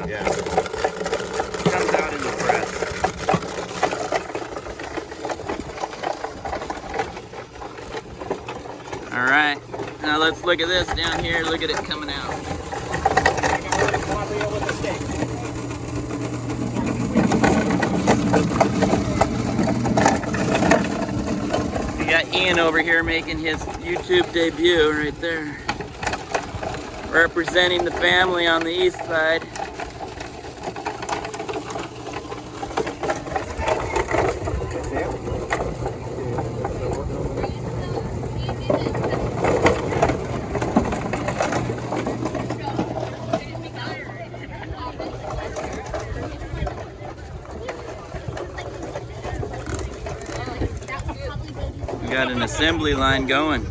Yeah. Comes out in the press. All right, now let's look at this down here. Look at it coming out. We got Ian over here making his YouTube debut right there. Representing the family on the east side. We got an assembly line going.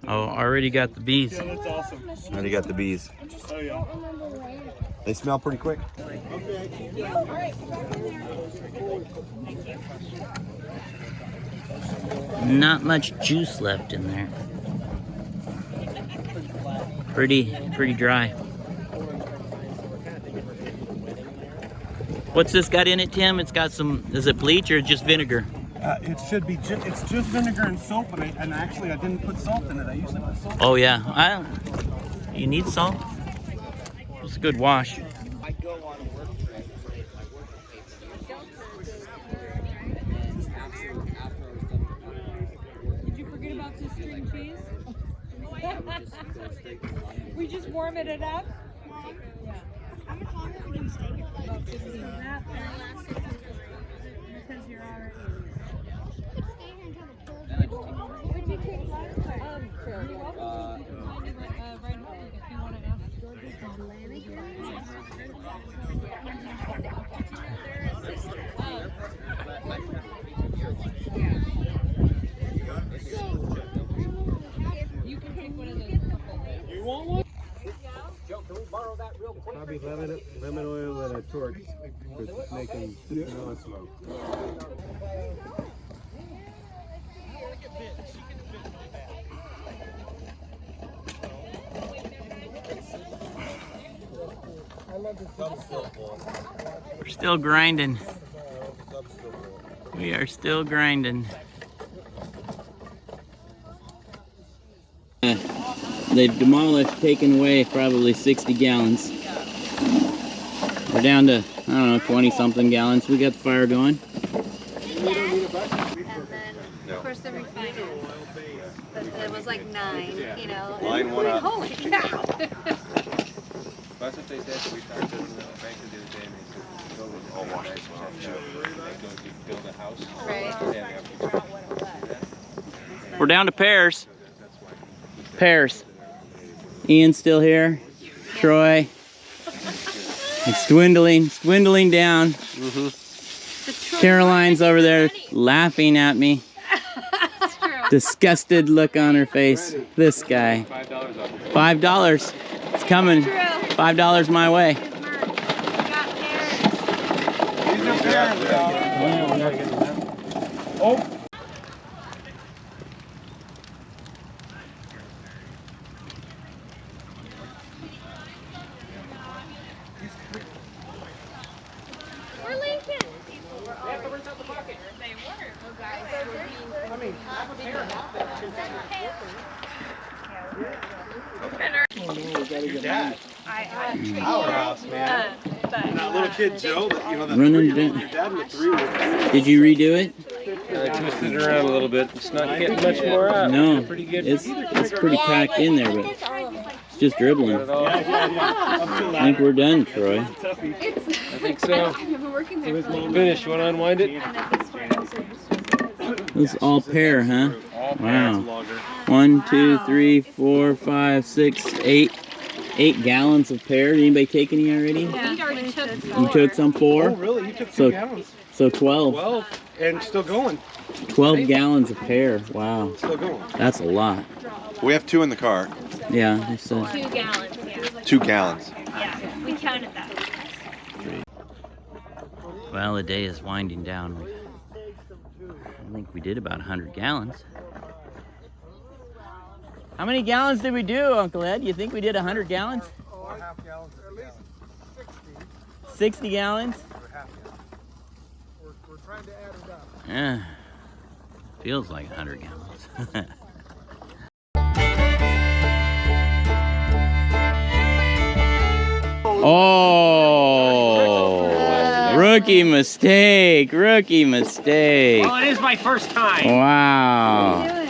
Oh, already got the bees. Yeah, that's awesome. Already got the bees. Oh, yeah. They smell pretty quick. Not much juice left in there. Pretty dry. What's this got in it, Tim? It's got some, is it bleach or just vinegar? It should be, it's just vinegar and soap, and actually I didn't put salt in it. I usually put salt. Oh yeah, you need salt? It's a good wash. Did you forget about this string cheese? We just warming it up? Yeah. How much longer are we going to stay here? About 15. Because you're already Where'd you take last time? You're welcome. Right home if you want to ask Georgia. You can take one of those. You want one? Joe, can we borrow that real quick? Probably lemon oil and a torch for making smoke. We're still grinding. We are still grinding. They've demolished, taken away probably 60 gallons. We're down to, I don't know, 20 something gallons. We got the fire going. And then, of course, the refiner. But it was like 9, you know. Line one up. Holy cow! That's what they said. We started to the bank the other day, and they said, go with all wash as well. Go build a house. Right. We're down to pears. Pears. Ian's still here. Troy. It's dwindling down. Caroline's over there laughing at me. That's true. Disgusted look on her face. This guy. $5. It's coming. True. $5 my way. Got pears. These are pears, Oh! We're Lincoln. Your dad. Our house, man. And that little kid Joe, that Running your down. dad and the 3 was. Did you redo it? I twisted it around a little bit. It's not getting much more out. No. Pretty good. It's pretty packed in there, but it's just dribbling. I think we're done, Troy. I think so. Finish. You want to unwind it? This is all pear, huh? Wow. 1, 2, 3, 4, 5, 6, 8. 8 gallons of pear. Did anybody take any already? Yeah, he already took 4. You took some 4? Oh, really? You took 2 So- gallons? So 12. 12. And still going. 12 gallons of pear. Wow. Still going. That's a lot. We have 2 in the car. Yeah. It's, 2 gallons, yeah. 2 gallons. Yeah, we counted that. well, the day is winding down. I think we did about 100 gallons. How many gallons did we do, Uncle Ed? You think we did 100 gallons? Or half gallons, at least 60. 60 gallons? Or half gallons. We're trying to add it up. Yeah. Feels like 100 gallons. Oh, rookie mistake, rookie mistake. Well, it is my first time. Wow.